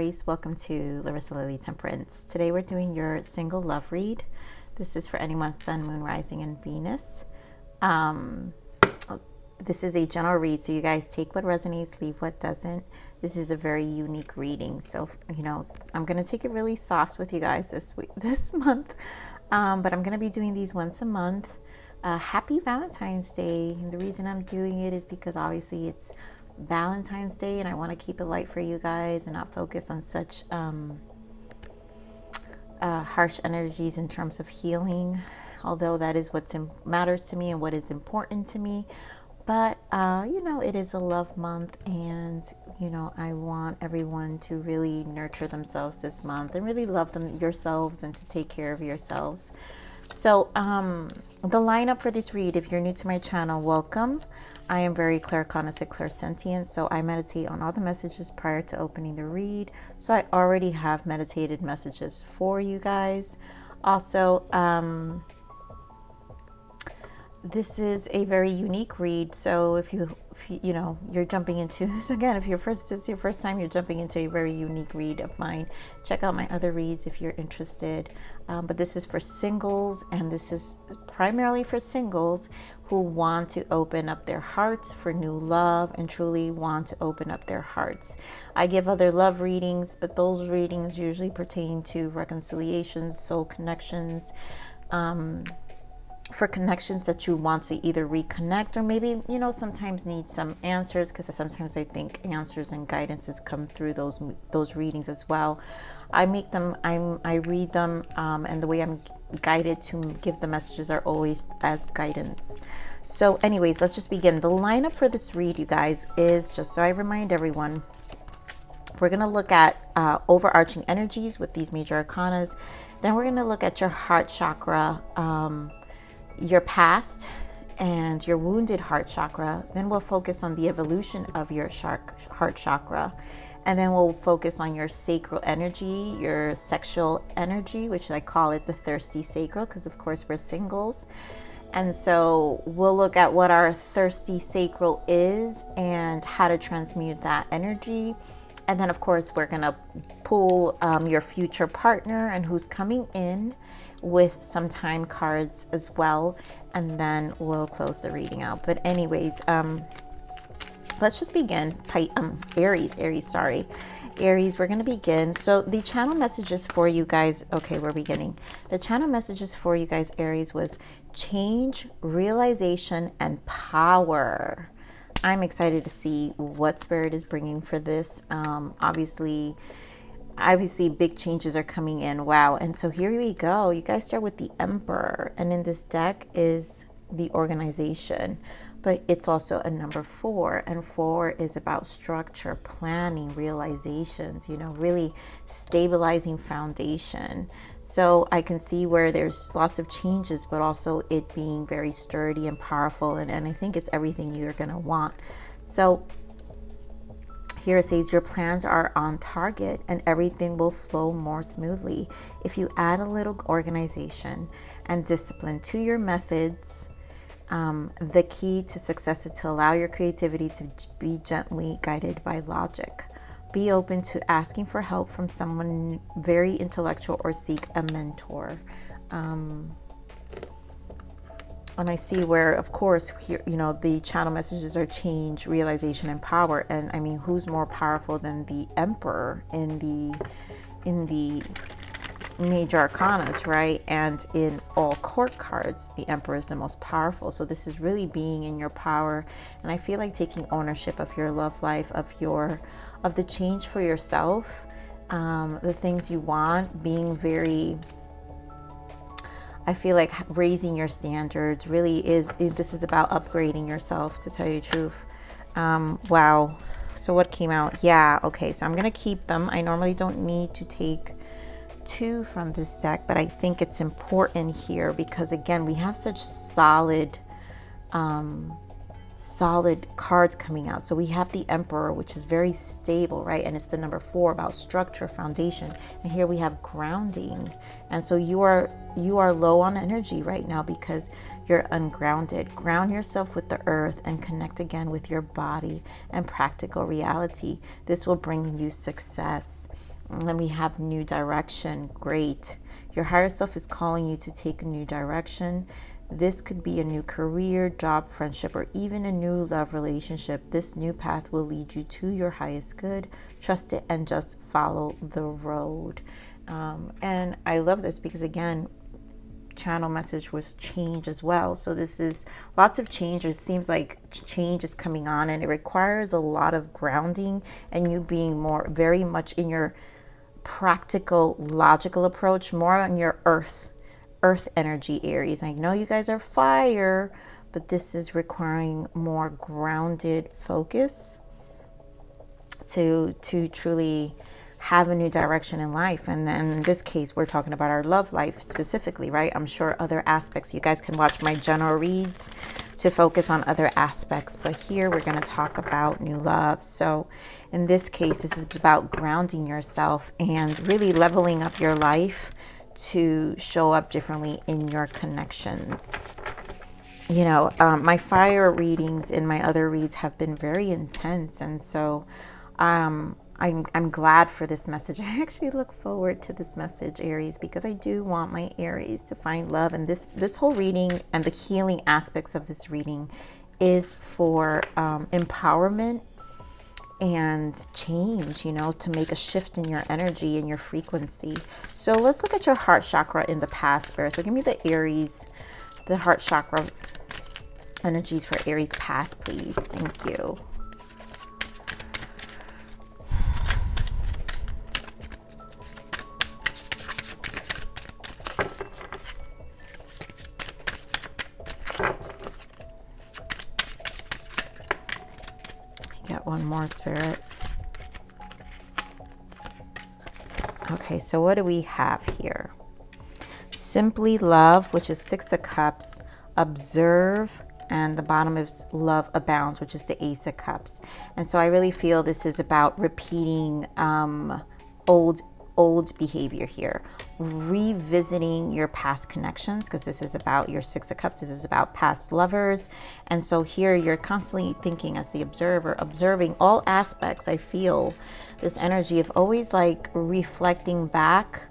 Aries, welcome to Larisa Lili Temperance. Today we're doing your single love read. This is for anyone's sun, moon, rising, and Venus. This is a general read, so you guys take what resonates, leave what doesn't. This is a very unique reading, so I'm gonna take it really soft with you guys this month, but I'm gonna be doing these once a month. Happy Valentine's Day. And the reason I'm doing it is because obviously it's Valentine's Day and I want to keep it light for you guys and not focus on such harsh energies in terms of healing, although that is what matters to me and what is important to me. But it is a love month, and I want everyone to really nurture themselves this month and really love yourselves and to take care of yourselves. So the lineup for this read, if you're new to my channel, welcome. I am very claircognizant, clairsentient, so I meditate on all the messages prior to opening the read. So I already have meditated messages for you guys. Also, this is a very unique read, so if you're jumping into this again, if this is your first time you're jumping into a very unique read of mine, check out my other reads if you're interested. But this is for singles, and this is primarily for singles who want to open up their hearts for new love and truly want to open up their hearts. I give other love readings, but those readings usually pertain to reconciliations, soul connections, for connections that you want to either reconnect or maybe sometimes need some answers, because sometimes I think answers and guidances come through those readings as well. I read them, and the way I'm guided to give the messages are always as guidance. So anyways, let's just begin. The lineup for this read, you guys, is, just so I remind everyone, we're going to look at overarching energies with these major arcanas. Then we're going to look at your heart chakra, your past, and your wounded heart chakra. Then we'll focus on the evolution of your heart chakra, and then we'll focus on your sacral energy, your sexual energy, which I call it the thirsty sacral, because of course we're singles. And so we'll look at what our thirsty sacral is and how to transmute that energy. And then of course we're gonna pull your future partner and who's coming in with some time cards as well, and then we'll close the reading out. But anyways, let's just begin. Aries, we're going to begin. So the channel messages for you guys, okay, we're beginning. The channel messages for you guys, Aries, was change, realization, and power. I'm excited to see what Spirit is bringing for this. Obviously big changes are coming in. Wow. And so here we go. You guys start with the Emperor, and in this deck is the organization, but it's also a number 4, and 4 is about structure, planning, realizations, really stabilizing foundation. So I can see where there's lots of changes, but also it being very sturdy and powerful, and I think it's everything you're gonna want. So here it says your plans are on target and everything will flow more smoothly if you add a little organization and discipline to your methods. The key to success is to allow your creativity to be gently guided by logic. Be open to asking for help from someone very intellectual or seek a mentor. And I see where, of course, here, the channel messages are change, realization, and power. And I mean, who's more powerful than the Emperor in the major arcanas, right? And in all court cards, the Emperor is the most powerful. So this is really being in your power. And I feel like taking ownership of your love life, of the change for yourself, the things you want, being very, I feel like raising your standards really this is about upgrading yourself, to tell you the truth. Wow. So what came out? Yeah. Okay. So I'm going to keep them. I normally don't need to take 2 from this deck, but I think it's important here because again, we have such solid cards coming out. So we have the Emperor, which is very stable, right? And it's the number 4 about structure, foundation. And here we have grounding. And so you are low on energy right now because you're ungrounded. Ground yourself with the earth and connect again with your body and practical reality. This will bring you success. And then we have new direction. Great. Your higher self is calling you to take a new direction. This could be a new career, job, friendship, or even a new love relationship. This new path will lead you to your highest good. Trust it and just follow the road. And I love this because, again, channel message was change as well. So this is lots of change. It seems like change is coming on, and it requires a lot of grounding and you being more, very much in your practical, logical approach, more on your earth energy, Aries. I know you guys are fire, but this is requiring more grounded focus to truly have a new direction in life. And then in this case, we're talking about our love life specifically, right? I'm sure other aspects, you guys can watch my general reads to focus on other aspects, but here we're going to talk about new love. So in this case, this is about grounding yourself and really leveling up your life to show up differently in your connections. You know, my fire readings in my other reads have been very intense, and so I'm glad for this message. I actually look forward to this message, Aries, because I do want my Aries to find love. And this whole reading and the healing aspects of this reading is for empowerment and change, you know, to make a shift in your energy and your frequency. So let's look at your heart chakra in the past, Spirit. So give me the Aries, the heart chakra energies for Aries past, please. Thank you. Get one more, Spirit. Okay, so what do we have here? Simply love, which is 6 of Cups, observe, and the bottom is love abounds, which is the Ace of Cups. And so I really feel this is about repeating old behavior here, revisiting your past connections, because this is about your 6 of Cups. This is about past lovers. And so here you're constantly thinking as the observer, observing all aspects. I feel this energy of always like reflecting back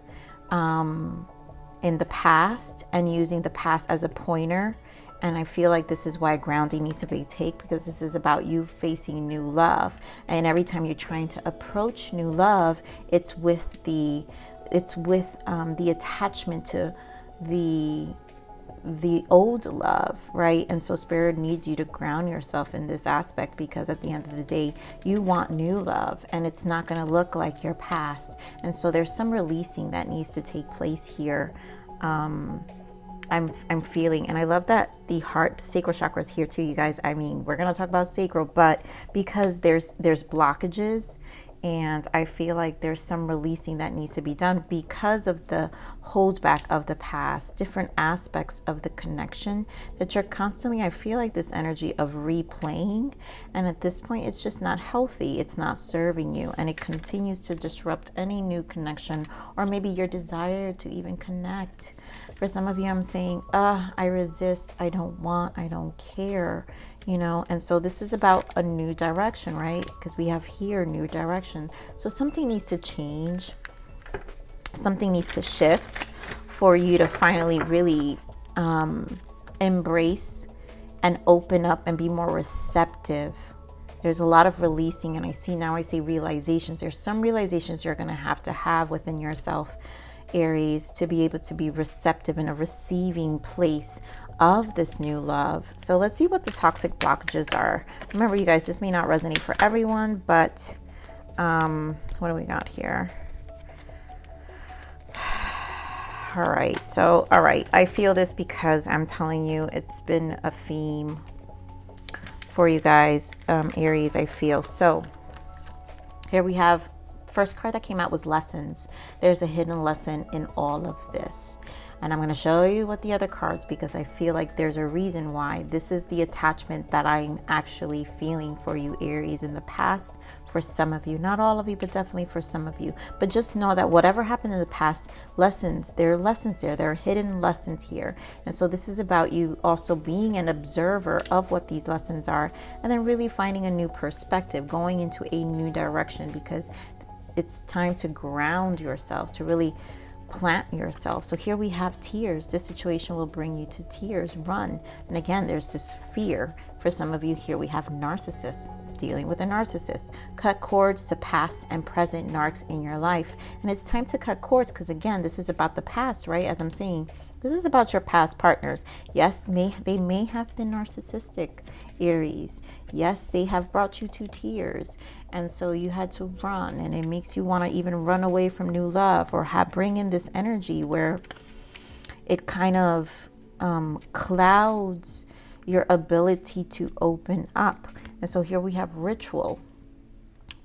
in the past and using the past as a pointer. And I feel like this is why grounding needs to be taken, because this is about you facing new love. And every time you're trying to approach new love, it's with the attachment to the old love, right? And so Spirit needs you to ground yourself in this aspect, because at the end of the day, you want new love, and it's not going to look like your past. And so there's some releasing that needs to take place here. I'm feeling, and I love that the heart, the sacral chakra is here too, you guys. I mean, we're going to talk about sacral, but because there's blockages, and I feel like there's some releasing that needs to be done because of the holdback of the past, different aspects of the connection that you're constantly, I feel like this energy of replaying. And at this point, it's just not healthy. It's not serving you. And it continues to disrupt any new connection, or maybe your desire to even connect. For some of you, I'm saying, I resist, I don't want, I don't care. You know, and so this is about a new direction, right? Because we have here new direction. So something needs to change. Something needs to shift for you to finally really embrace and open up and be more receptive. There's a lot of releasing, and I see realizations. There's some realizations you're going to have within yourself, Aries, to be able to be receptive in a receiving place of this new love. So let's see what the toxic blockages are. Remember, you guys, this may not resonate for everyone, but what do we got here? All right, I feel this because I'm telling you, it's been a theme for you guys, Aries, I feel. So here we have, first card that came out was lessons. There's a hidden lesson in all of this. And I'm going to show you what the other cards, because I feel like there's a reason why. This is the attachment that I'm actually feeling for you, Aries, in the past. For some of you, not all of you, but definitely for some of you. But just know that whatever happened in the past, lessons, there are lessons there. There are hidden lessons here. And so this is about you also being an observer of what these lessons are, and then really finding a new perspective, going into a new direction, because it's time to ground yourself, to really plant yourself. So here we have tears. This situation will bring you to tears. Run. And again, there's this fear. For some of you here, we have narcissists, dealing with a narcissist. Cut cords to past and present narcs in your life. And it's time to cut cords because, again, this is about the past, right? As I'm saying, this is about your past partners. Yes, they may have been narcissistic, Aries. Yes, they have brought you to tears. And so you had to run. And it makes you want to even run away from new love, or bring in this energy where it kind of clouds your ability to open up. And so here we have ritual.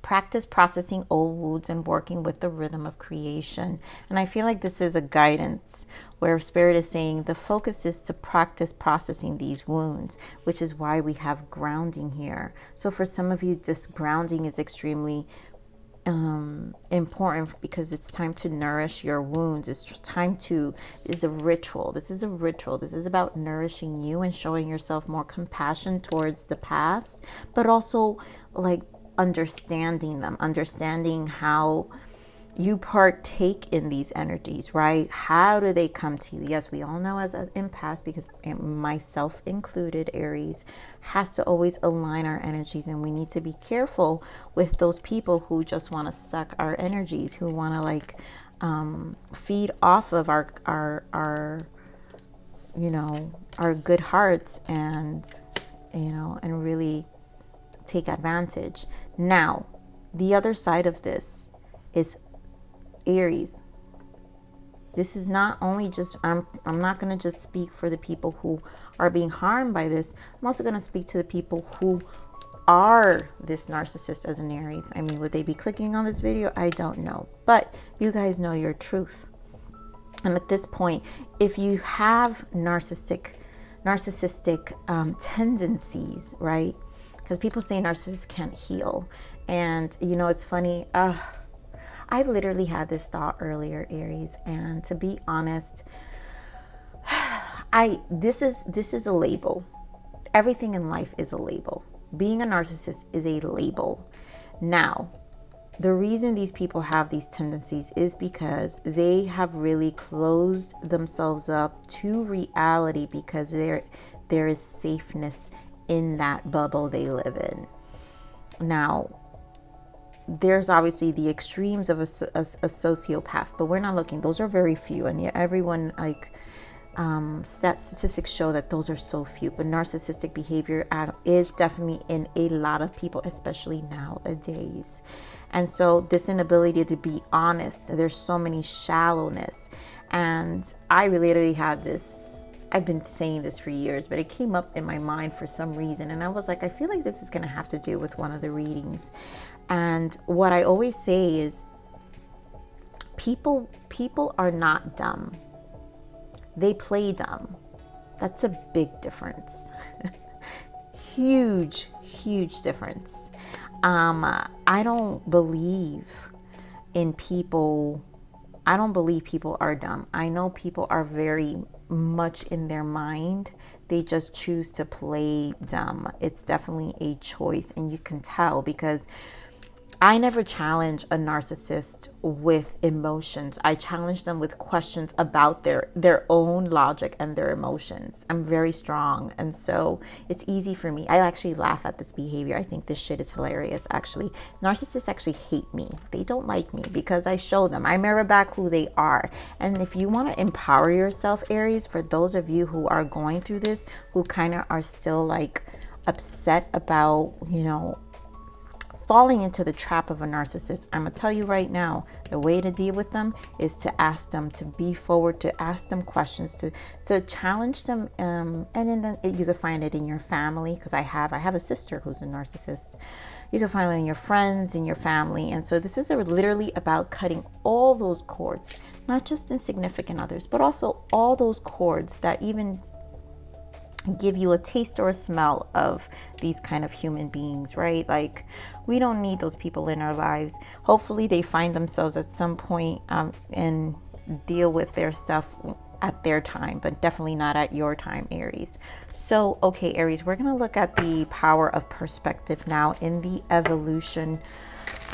Practice processing old wounds and working with the rhythm of creation. And I feel like this is a guidance where Spirit is saying the focus is to practice processing these wounds, which is why we have grounding here. So for some of you, this grounding is extremely important because it's time to nourish your wounds. It's time to, is a ritual. This is a ritual. This is about nourishing you and showing yourself more compassion towards the past, but also like understanding them, understanding how you partake in these energies, right? How do they come to you? Yes, we all know as an empath, because myself included, Aries, has to always align our energies, and we need to be careful with those people who just want to suck our energies, who want to like feed off of our you know, our good hearts, and you know, and really take advantage. Now, the other side of this is Aries. This is not only just, I'm not going to just speak for the people who are being harmed by this. I'm also going to speak to the people who are this narcissist as an Aries. I mean, would they be clicking on this video? I don't know. But you guys know your truth. And at this point, if you have narcissistic tendencies, right? Because people say narcissists can't heal. And, you know, it's funny. I literally had this thought earlier, Aries. And to be honest, this is a label. Everything in life is a label. Being a narcissist is a label. Now, the reason these people have these tendencies is because they have really closed themselves up to reality, because there is safeness in that bubble they live in. Now, there's obviously the extremes of a sociopath, but we're not looking. Those are very few, and yet everyone, like, statistics show that those are so few. But narcissistic behavior is definitely in a lot of people, especially nowadays. And so this inability to be honest, there's so many shallowness. And I literally had this, I've been saying this for years, but it came up in my mind for some reason. And I was like, I feel like this is going to have to do with one of the readings. And what I always say is people are not dumb. They play dumb. That's a big difference. Huge difference. I don't believe in people. I don't believe people are dumb. I know people are very much in their mind. They just choose to play dumb. It's definitely a choice, and you can tell, because I never challenge a narcissist with emotions. I challenge them with questions about their own logic and their emotions. I'm very strong. And so it's easy for me. I actually laugh at this behavior. I think this shit is hilarious, actually. Narcissists actually hate me. They don't like me because I show them. I mirror back who they are. And if you want to empower yourself, Aries, for those of you who are going through this, who kind of are still like upset about, you know, falling into the trap of a narcissist, I'm gonna tell you right now, the way to deal with them is to ask them, to be forward, to ask them questions, to challenge them, and then you can find it in your family, because I have a sister who's a narcissist. You can find it in your friends, in your family. And so this is literally about cutting all those cords, not just in significant others, but also all those cords that even give you a taste or a smell of these kind of human beings, right? Like, we don't need those people in our lives. Hopefully they find themselves at some point and deal with their stuff at their time, but definitely not at your time, Aries. So, okay, Aries, we're going to look at the power of perspective now in the evolution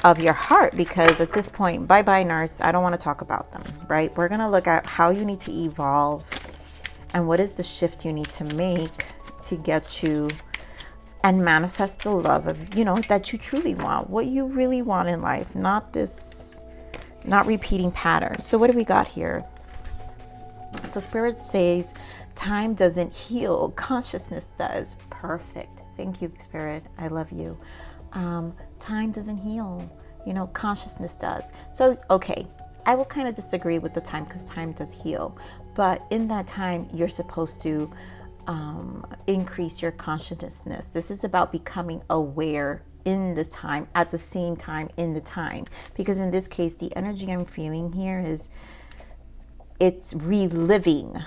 of your heart, because at this point, bye-bye nurse, I don't want to talk about them, right? We're going to look at how you need to evolve and what is the shift you need to make to get you and manifest the love of, you know, that you truly want, what you really want in life, not repeating patterns. So what do we got here? So Spirit says, time doesn't heal, consciousness does. Perfect. Thank you, Spirit. I love you. Time doesn't heal, you know, consciousness does. So, okay, I will kind of disagree with the time, because time does heal. But in that time, you're supposed to increase your consciousness. This is about becoming aware in the time, at the same time in the time. Because in this case, the energy I'm feeling here is, it's reliving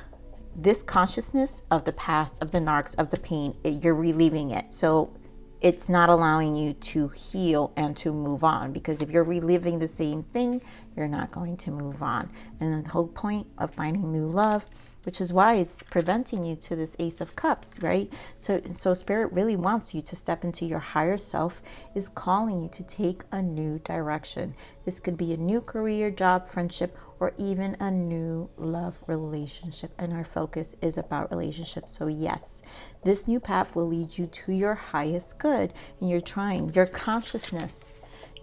this consciousness of the past, of the narcs, of the pain. You're reliving it. So it's not allowing you to heal and to move on, because if you're reliving the same thing, you're not going to move on. And the whole point of finding new love, which is why it's preventing you to this Ace of Cups, right? So Spirit really wants you to step into your higher self, is calling you to take a new direction. This could be a new career, job, friendship, or even a new love relationship. And our focus is about relationships. So yes, this new path will lead you to your highest good. And you're trying, your consciousness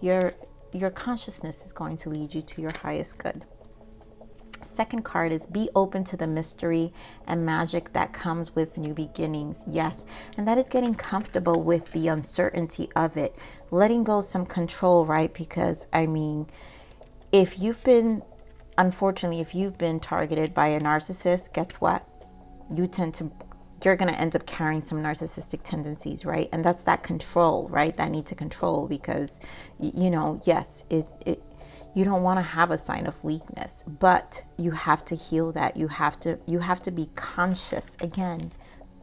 is going to lead you to your highest good. Second card is be open to the mystery and magic that comes with new beginnings. Yes, and that is getting comfortable with the uncertainty of it, letting go some control, right? Because I mean, if you've been targeted by a narcissist, guess what? You're going to end up carrying some narcissistic tendencies, right? And that's that control, right? That need to control, because you know, yes, you don't want to have a sign of weakness, but you have to heal that. You have to be conscious, again,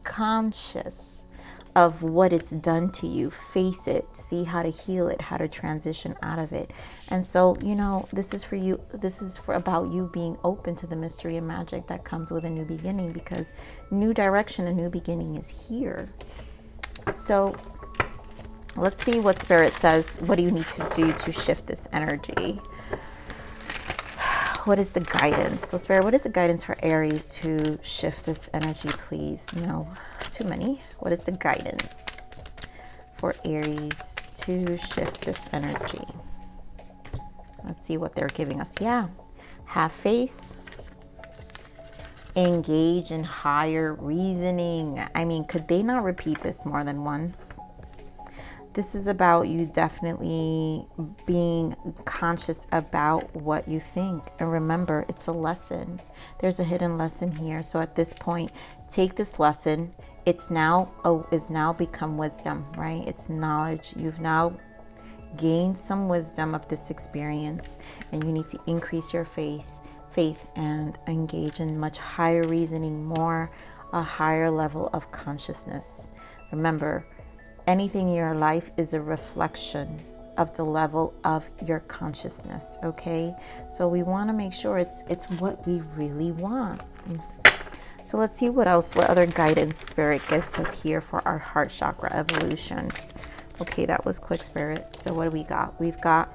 conscious of what it's done to you. Face it, see how to heal it, how to transition out of it. And so, you know, this is for you. This is about you being open to the mystery and magic that comes with a new beginning, because new direction, a new beginning is here. So let's see what Spirit says. What do you need to do to shift this energy? What is the guidance? So Spirit, what is the guidance for Aries to shift this energy, please? No, too many. What is the guidance for Aries to shift this energy? Let's see what they're giving us. Yeah, have faith. Engage in higher reasoning. I mean, could they not repeat this more than once? This is about you definitely being conscious about what you think. And remember, it's a lesson. There's a hidden lesson here. So at this point, take this lesson. It's now become wisdom, right? It's knowledge. You've now gained some wisdom of this experience, and you need to increase your faith and engage in much higher reasoning, a higher level of consciousness. Remember, anything in your life is a reflection of the level of your consciousness, okay? So we want to make sure it's what we really want. So let's see what other guidance Spirit gives us here for our heart chakra evolution. Okay, that was quick, Spirit. So what do we got? We've got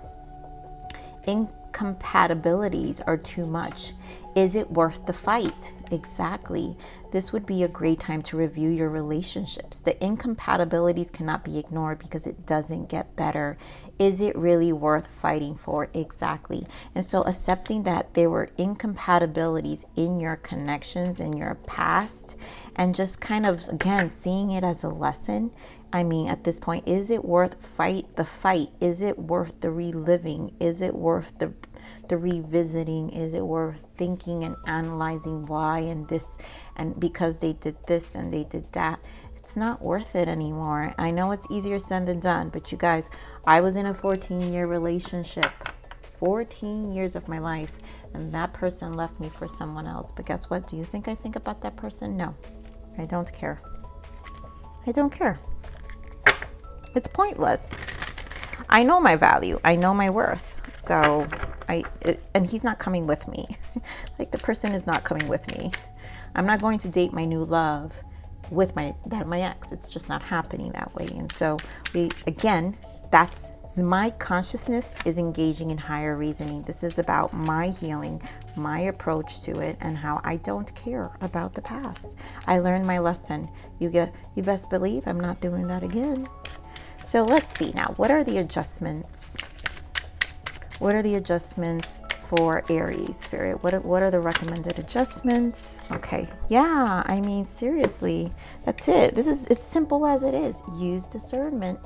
incompatibilities are too much. Is it worth the fight? Exactly. This would be a great time to review your relationships. The incompatibilities cannot be ignored because it doesn't get better. Is it really worth fighting for? Exactly. And so accepting that there were incompatibilities in your connections in your past, and just kind of, again, seeing it as a lesson. I mean, at this point, is it worth the fight? Is it worth the reliving? Is it worth the revisiting? Is it worth thinking and analyzing why and this, and because they did this and they did that? It's not worth it anymore. I know it's easier said than done, but you guys, I was in a 14-year relationship, 14 years of my life, and that person left me for someone else. But guess what? Do you think I think about that person? No, I don't care. I don't care. It's pointless. I know my value. I know my worth. So and he's not coming with me. Like, the person is not coming with me. I'm not going to date my new love with my ex. It's just not happening that way. And so again, that's My consciousness is engaging in higher reasoning. This is about my healing, my approach to it, and how I don't care about the past. I learned my lesson. You best believe I'm not doing that again. So let's see now, what are the adjustments? What are the adjustments for Aries, Spirit? What are the recommended adjustments? Okay, yeah, I mean, seriously, that's it. This is as simple as it is. Use discernment.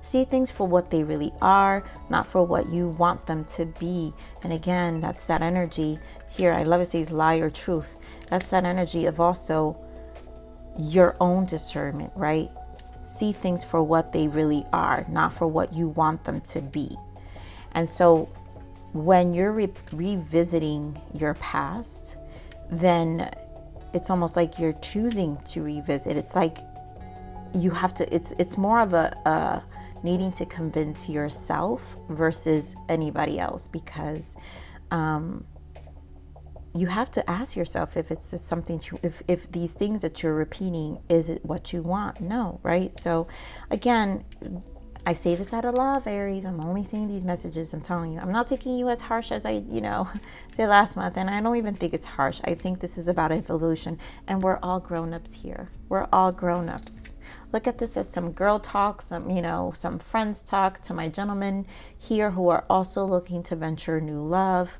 See things for what they really are, not for what you want them to be. And again, that's that energy here. I love it says lie or truth. That's that energy of also your own discernment, right? See things for what they really are, not for what you want them to be. And so when you're revisiting your past, then it's almost like you're choosing to revisit. It's like you have to, it's more of a needing to convince yourself versus anybody else, because you have to ask yourself if it's just something if these things that you're repeating, is it what you want? No, right? So again, I say this out of love, Aries. I'm only saying these messages. I'm telling you, I'm not taking you as harsh as I, said last month. And I don't even think it's harsh. I think this is about evolution, and we're all grown-ups here. We're all grown-ups. Look at this as some girl talk, some friends talk to my gentlemen here who are also looking to venture new love.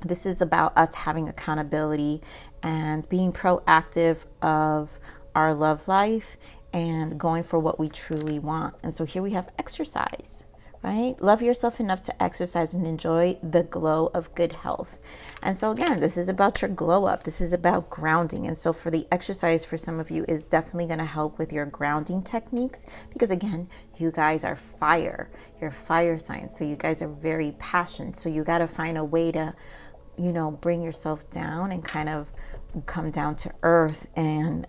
This is about us having accountability and being proactive of our love life and going for what we truly want. And so here we have exercise, right? Love yourself enough to exercise and enjoy the glow of good health. And so again, this is about your glow up. This is about grounding. And so for the exercise for some of you is definitely going to help with your grounding techniques, because again, you guys are fire. You're fire signs. So you guys are very passionate. So you got to find a way to, bring yourself down and kind of come down to earth and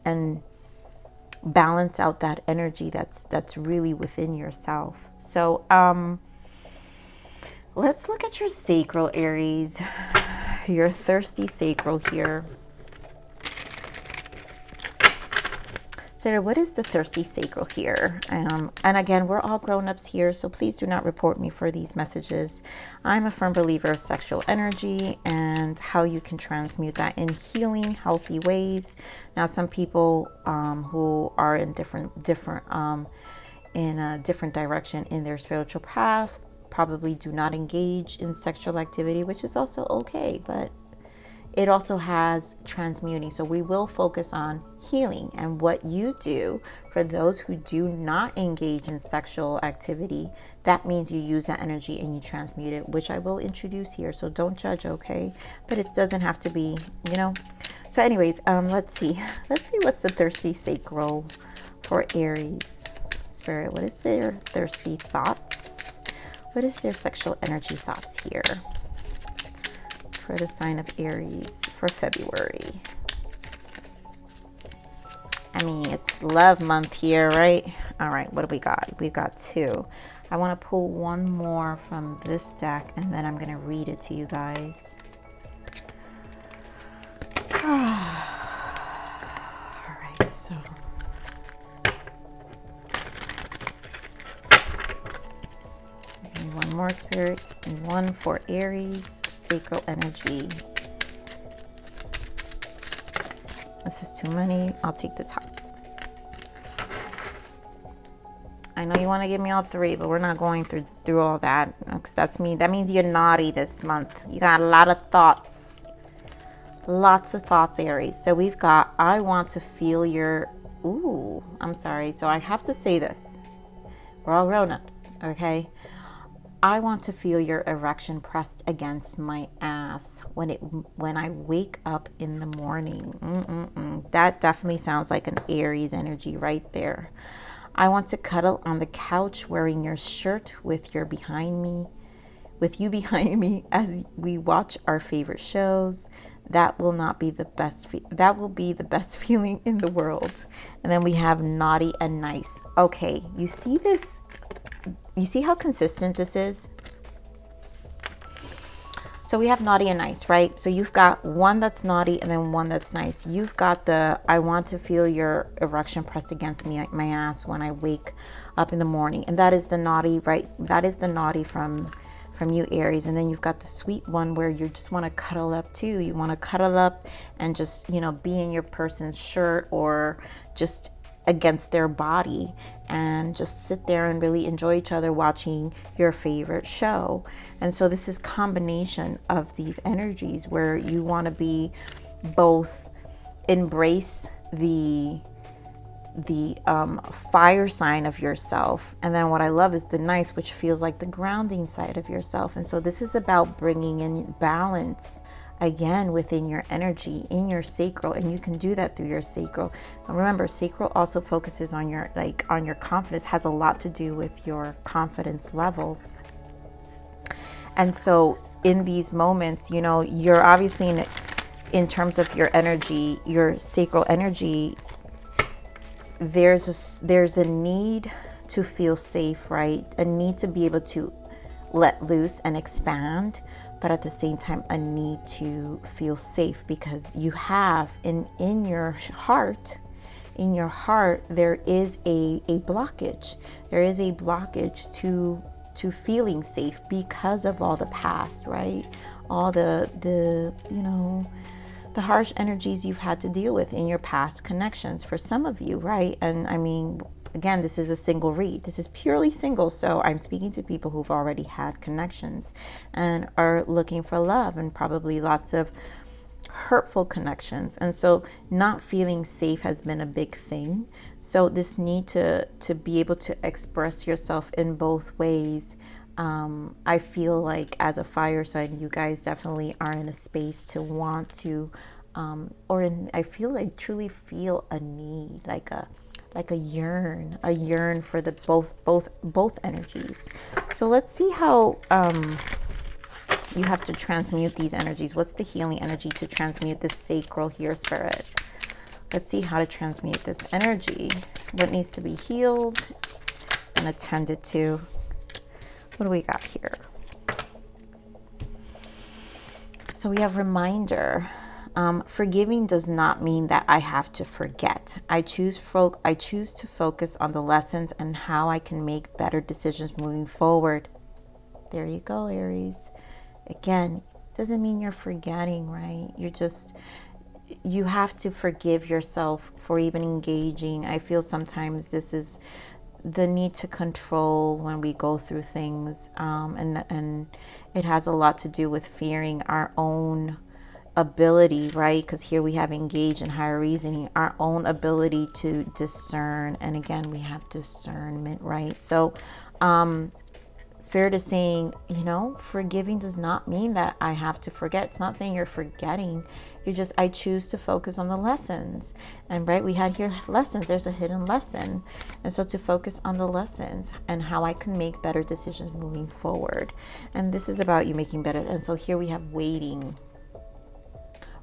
balance out that energy that's really within yourself. So let's look at your sacral, Aries, your thirsty sacral here. So what is the thirsty sacral here? And again, we're all grown-ups here, so please do not report me for these messages. I'm a firm believer of sexual energy and how you can transmute that in healing, healthy ways. Now, some people who are in in a different direction in their spiritual path probably do not engage in sexual activity, which is also okay, but it also has transmuting. So we will focus on healing and what you do for those who do not engage in sexual activity. That means you use that energy and you transmute it, which I will introduce here. So don't judge, okay? But it doesn't have to be, So anyways, let's see what's the thirsty sacral for Aries. Spirit, what is their thirsty thoughts? What is their sexual energy thoughts here for the sign of Aries for February? I mean, it's love month here, right? All right, what do we got? We've got two. I want to pull one more from this deck, and then I'm going to read it to you guys. All right, so one more, Spirit, and one for Aries sacral energy. This is too many. I'll take the top. I know you want to give me all three, but we're not going through all that. That's me. That means you're naughty this month. You got a lot of thoughts. Lots of thoughts, Aries. So we've got, I want to feel your, I'm sorry. So I have to say this. We're all grown-ups, okay? I want to feel your erection pressed against my ass when I wake up in the morning. That definitely sounds like an Aries energy right there. I want to cuddle on the couch wearing your shirt with you behind me as we watch our favorite shows. That will be the best feeling in the world. And then we have naughty and nice. Okay, you see this? You see how consistent this is? So we have naughty and nice, right? So you've got one that's naughty and then one that's nice. You've got the, I want to feel your erection pressed against me, my ass when I wake up in the morning. And that is the naughty, right? That is the naughty from you, Aries. And then you've got the sweet one where you just want to cuddle up too. You want to cuddle up and just, you know, be in your person's shirt or just against their body and just sit there and really enjoy each other watching your favorite show. And so this is combination of these energies where you want to be both embrace the fire sign of yourself, and then what I love is the nice, which feels like the grounding side of yourself. And so this is about bringing in balance again within your energy, in your sacral, and you can do that through your sacral. Now remember, sacral also focuses on your on your confidence, has a lot to do with your confidence level. And so in these moments, you know, you're obviously in terms of your energy, your sacral energy, there's a need to feel safe, right? A need to be able to let loose and expand, but at the same time a need to feel safe, because you have in your heart there is a blockage. There is a blockage to feeling safe because of all the past, right? All the you know, the harsh energies you've had to deal with in your past connections for some of you, right? And I mean, again, this is a single read. This is purely single. So I'm speaking to people who've already had connections and are looking for love, and probably lots of hurtful connections. And so not feeling safe has been a big thing. So this need to be able to express yourself in both ways. I feel like as a fire sign, you guys definitely are in a space to want to, I feel like truly feel a need, like a yearn for the both energies. So let's see how you have to transmute these energies. What's the healing energy to transmute this sacral here, Spirit? Let's see how to transmute this energy. What needs to be healed and attended to? What do we got here? So we have reminder. Forgiving does not mean that I have to forget. I choose to focus on the lessons and how I can make better decisions moving forward. There you go, Aries. Again, doesn't mean you're forgetting, right? You have to forgive yourself for even engaging. I feel sometimes this is the need to control when we go through things, and it has a lot to do with fearing our own ability, right? Because here we have engage in higher reasoning, our own ability to discern. And again, we have discernment, right? So Spirit is saying, you know, forgiving does not mean that I have to forget. It's not saying you're forgetting. I choose to focus on the lessons. And right, we had here lessons. There's a hidden lesson. And so to focus on the lessons and how I can make better decisions moving forward. And this is about you making better. And so here we have waiting.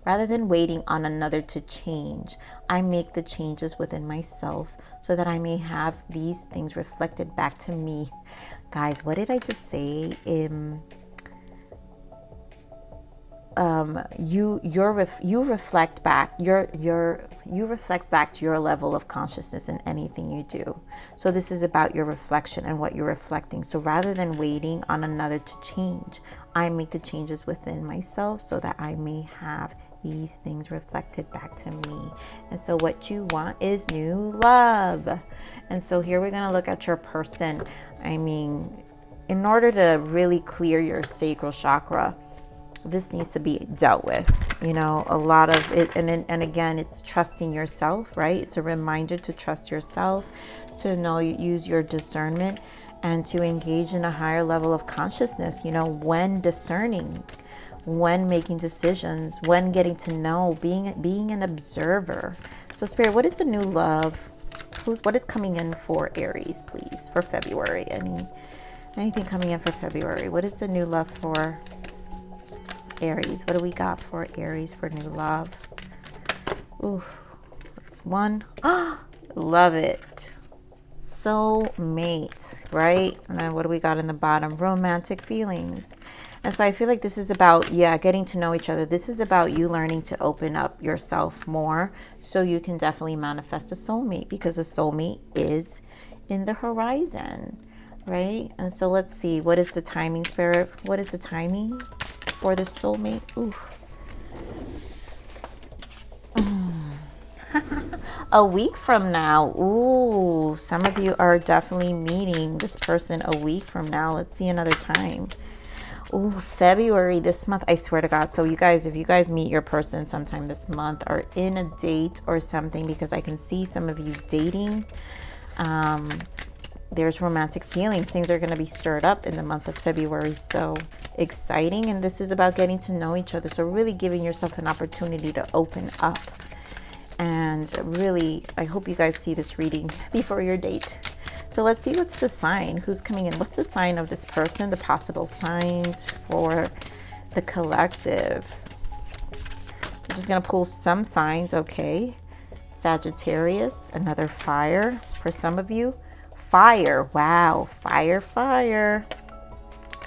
Rather than waiting on another to change, I make the changes within myself so that I may have these things reflected back to me. Guys, what did I just say? You reflect back to your level of consciousness in anything you do. So this is about your reflection and what you're reflecting. So rather than waiting on another to change, I make the changes within myself so that I may have these things reflected back to me. And so what you want is new love. And so here we're going to look at your person. I mean, in order to really clear your sacral chakra, this needs to be dealt with, you know, a lot of it. And again, it's trusting yourself, right? It's a reminder to trust yourself, to know, use your discernment, and to engage in a higher level of consciousness, you know, when discerning, when making decisions, when getting to know, being an observer. So Spirit, what is the new love? What is coming in for Aries, please, for February? Anything coming in for February? What is the new love for Aries? What do we got for Aries for new love? Ooh, that's one. Love it. Soulmate, right? And then what do we got in the bottom? Romantic feelings. And so I feel like this is about, yeah, getting to know each other. This is about you learning to open up yourself more so you can definitely manifest a soulmate, because a soulmate is in the horizon, right? And so let's see, what is the timing, Spirit? What is the timing for this soulmate? Ooh. A week from now. Ooh, some of you are definitely meeting this person a week from now. Let's see another time. Ooh, February, this month. I swear to God. So you guys, if you guys meet your person sometime this month, or in a date or something, because I can see some of you dating, there's romantic feelings. Things are going to be stirred up in the month of February. So exciting. And this is about getting to know each other. So really giving yourself an opportunity to open up. And really, I hope you guys see this reading before your date. So let's see what's the sign, who's coming in. What's the sign of this person, the possible signs for the collective. I'm just going to pull some signs, okay? Sagittarius, another fire for some of you. Fire, wow, fire, fire.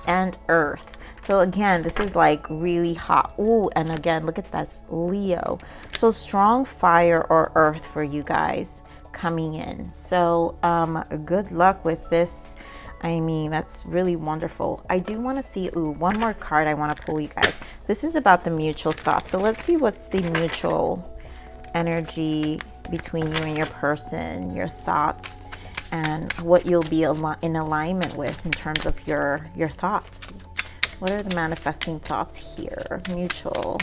And earth. So again, this is like really hot. Ooh, and again, look at that, Leo. So strong fire or earth for you guys coming in. So good luck with this. I mean, that's really wonderful. I do want to see, ooh, one more card I want to pull, you guys. This is about the mutual thoughts. So let's see what's the mutual energy between you and your person, your thoughts, and what you'll be in alignment with in terms of your thoughts. What are the manifesting thoughts here? Mutual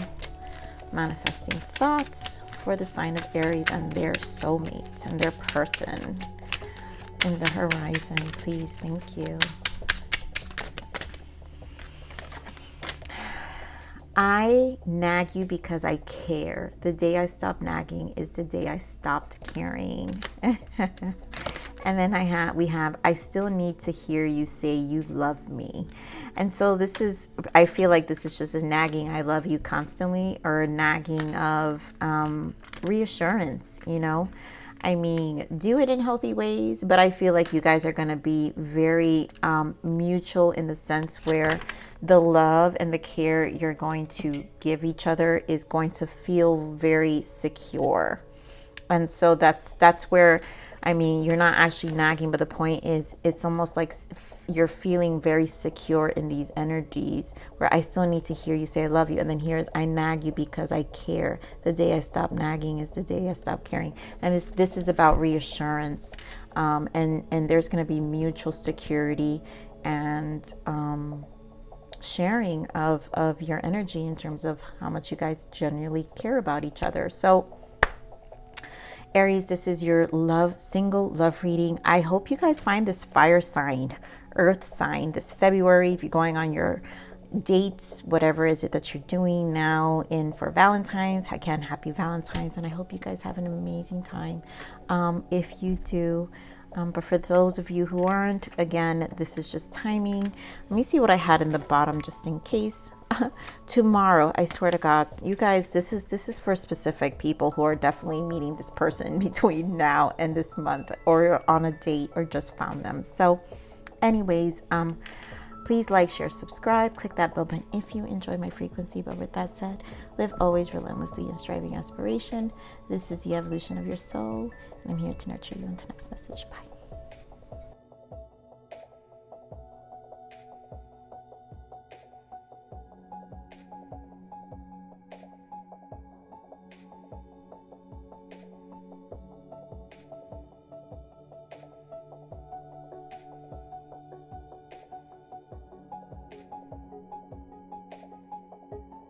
manifesting thoughts for the sign of Aries and their soulmate and their person in the horizon, please. Thank you. I nag you because I care. The day I stopped nagging is the day I stopped caring. And then I still need to hear you say you love me. And so this is, I feel like this is just a nagging, I love you constantly, or a nagging of reassurance, you know? I mean, do it in healthy ways, but I feel like you guys are going to be very mutual in the sense where the love and the care you're going to give each other is going to feel very secure. And so that's where, I mean, you're not actually nagging, but the point is it's almost like you're feeling very secure in these energies where I still need to hear you say I love you. And then here's, I nag you because I care. The day I stop nagging is the day I stop caring. And this is about reassurance. And there's going to be mutual security and sharing of your energy in terms of how much you guys genuinely care about each other. So Aries, this is your single love reading. I hope you guys find this fire sign, earth sign this February. If you're going on your dates, whatever is it that you're doing now in for Valentine's, again, happy Valentine's. And I hope you guys have an amazing time. If you do, but for those of you who aren't, again, this is just timing. Let me see what I had in the bottom just in case. Tomorrow, I swear to God, you guys, this is for specific people who are definitely meeting this person between now and this month, or on a date, or just found them. So anyways, please like, share, subscribe, click that bell button if you enjoy my frequency. But with that said, live always relentlessly in striving aspiration. This is the evolution of your soul, and I'm here to nurture you. Until next message. Bye.